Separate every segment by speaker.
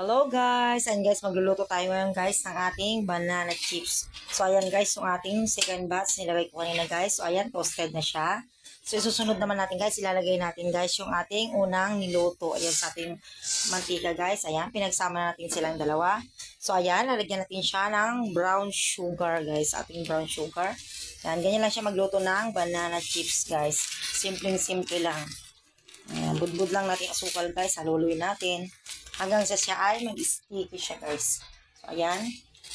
Speaker 1: Hello guys! And guys, magluluto tayo ngayon guys ng ating banana chips. So ayan guys, yung ating second batch nilagay ko kanina guys. So ayan, toasted na siya. So susunod naman natin guys, ilalagay natin guys yung ating unang niluto. Ayan sa ating mantika guys. Ayan, pinagsama natin silang dalawa. So ayan, lalagyan natin siya ng brown sugar guys. Ating brown sugar. Ayan, ganyan lang siya magluto ng banana chips guys. Simpleng-simple lang. Ayan, budbud lang natin asukal guys. Haluluin natin. Hanggang sa siya ay mag-sticky siya guys. So ayan.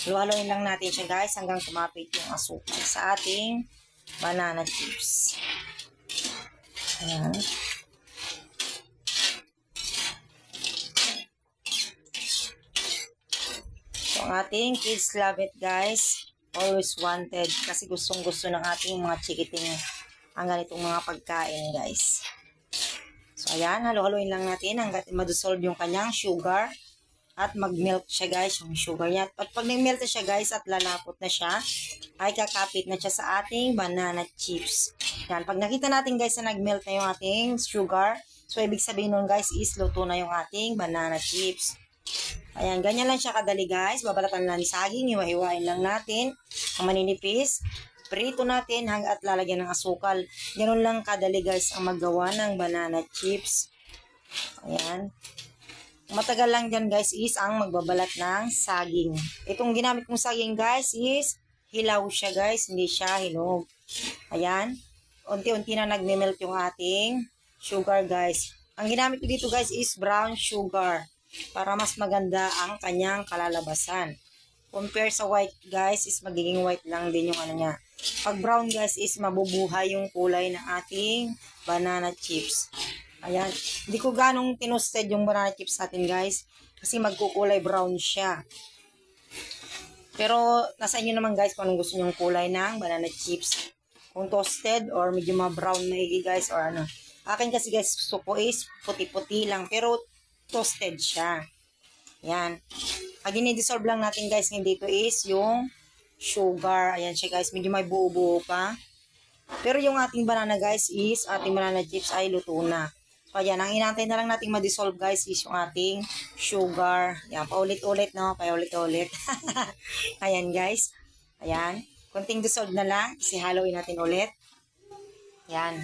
Speaker 1: Halo-haloin lang natin siya guys hanggang kumapit yung asukal sa ating banana chips. Ayan. So ang ating kids love it guys. Always wanted. Kasi gustong-gusto ng ating mga chikiting ang ganitong mga pagkain guys. So, ayan, halo-haloin lang natin hanggang ma-dissolve yung kanyang sugar at mag-melt siya guys, yung sugar niya. At pag nag-melt na siya guys at lalapot na siya, ay kakapit na siya sa ating banana chips. Yan, pag nakita natin guys na nag-melt na yung ating sugar, so ibig sabihin nun guys is luto na yung ating banana chips. Ayan, ganyan lang siya kadali guys. Babalatan lang ni saging, hiwa-hiwain lang natin ang maninipis. Prito natin hanggat lalagyan ng asukal. Ganun lang kadali guys ang maggawa ng banana chips. Ayan. Matagal lang dyan guys is ang magbabalat ng saging. Itong ginamit kong saging guys is hilaw siya guys. Hindi siya hinog. Ayan. Unti-unti na nagme-melt yung ating sugar guys. Ang ginamit ko dito guys is brown sugar. Para mas maganda ang kanyang kalalabasan. Compare sa white guys is magiging white lang din yung ano niya. Pag brown guys is mabubuhay yung kulay ng ating banana chips. Ayan. Hindi ko ganong tinusted yung banana chips natin guys. Kasi magkukulay brown siya. Pero nasa inyo naman guys kung anong gusto nyong kulay ng banana chips. Kung toasted or medyo ma-brown maigi guys or ano. Akin kasi guys gusto ko is puti-puti lang. Pero toasted siya. Ayan. Pag dinidissolve lang natin guys dito is yung sugar. Ayan siya guys. Medyo may buo-buo pa. Pero yung ating banana guys is, ating banana chips ay luto na. So ayan, ang inantay na lang nating ma-dissolve guys is yung ating sugar. Ayan, paulit-ulit no, paulit-ulit. Ayan guys. Ayan. Kunting dissolve na lang. Kasi haluin natin ulit. Ayan.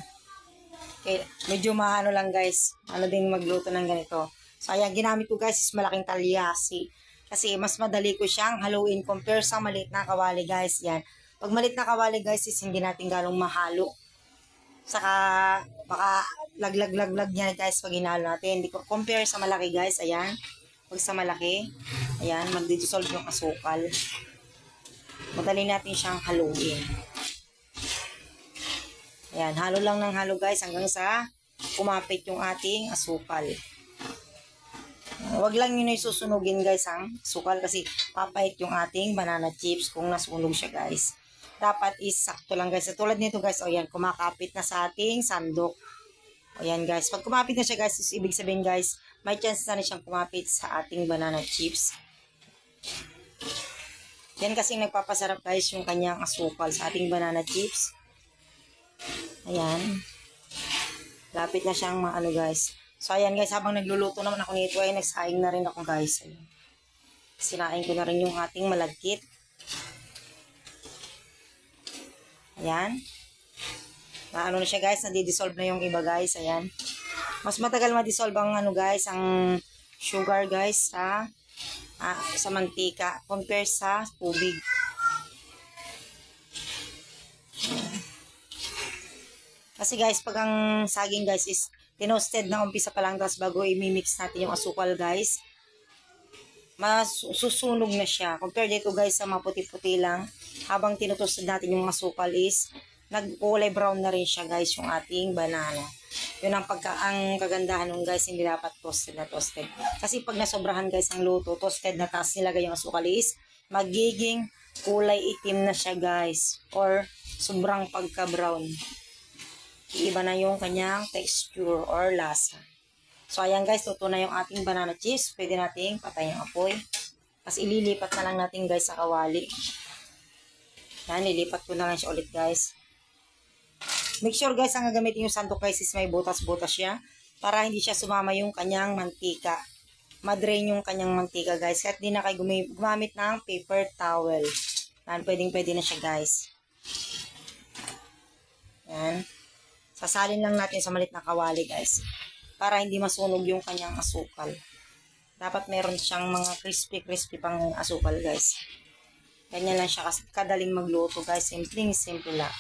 Speaker 1: Okay, medyo maano lang guys. Ano din magluto ng ganito. So ayan, ginamit ko guys is malaking talyasi. Kasi mas madali ko siyang haluin compare sa maliit na kawali guys. Yan. Pag maliit na kawali guys is hindi natin ganong mahalo. Saka baka laglag niya guys pag hinalo natin. Hindi ko compare sa malaki guys. Ayan. Pag sa malaki. Ayan. Magdi-dissolve yung asukal. Madali natin siyang haluin. Ayan. Halo lang ng halo guys hanggang sa kumapit yung ating asukal. Huwag lang yun ay susunugin guys ang sukal kasi papait yung ating banana chips kung nasunog siya guys. Dapat is sakto lang guys. Tulad nito guys, o yan, kumakapit na sa ating sandok. O yan guys, pag kumapit na siya guys, is ibig sabihin guys, may chance na siyang kumapit sa ating banana chips. Yan kasi nagpapasarap guys yung kanyang asukal sa ating banana chips. Ayan. Lapit na siyang maano guys. So, ayan guys, habang nagluluto naman ako nito ay nagsaing na rin ako guys. Ayan. Sinaing ko na rin yung ating malagkit. Ayan. Naano na siya guys, nadi-dissolve na yung iba guys. Ayan. Mas matagal ma-dissolve ang ano guys, ang sugar guys sa mantika compare sa tubig. Ayan. Kasi guys, pag ang saging guys is tinosted na umpisa pa lang tapos bago i-mix natin yung asukal guys, masusunog na siya. Compare dito guys sa maputi-puti lang, habang tinutosted natin yung asukal is nagkulay brown na rin siya guys yung ating banana. Yun ang kagandahan nung guys, hindi dapat toasted na toasted. Kasi pag nasobrahan guys ang luto, toasted na tapos nilagay yung asukal is magiging kulay itim na siya guys or sobrang pagka-brown. Iiba na yung kanyang texture or lasa. So, ayan guys, luto na yung ating banana chips. Pwede nating patay yung apoy. Kasi ililipat na lang natin guys sa kawali. Yan, ilipat ko na lang siya ulit guys. Make sure guys, ang gagamitin yung sandok guys is may butas-butas siya. Para hindi siya sumama yung kanyang mantika. madrain yung kanyang mantika guys. Kahit di na kayo gumamit ng paper towel. Yan, pwede na siya guys. Yan. Sasalin lang natin sa malit na kawali guys. Para hindi masunog yung kanyang asukal. Dapat meron siyang mga crispy pang asukal guys. Ganyan lang siya kasi kadaling magluto guys. Simple lang.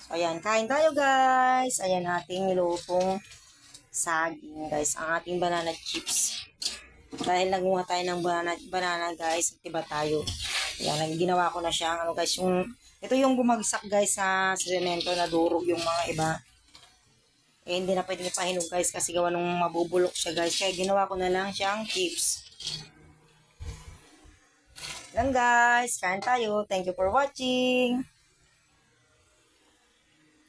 Speaker 1: So ayan, kain tayo guys. Ayan ating nilutong saging guys. Ang ating banana chips. Dahil nagunga tayo ng banana guys. Diba tayo? Ayan, ginawa ko na siya. Ano guys, ito yung bumagsak guys sa semento na durog yung mga iba. Eh, hindi na pwedeng ipahinog guys kasi gawa nung mabubulok siya guys. Kaya ginawa ko na lang siyang chips. Lang guys, kain tayo. Thank you for watching.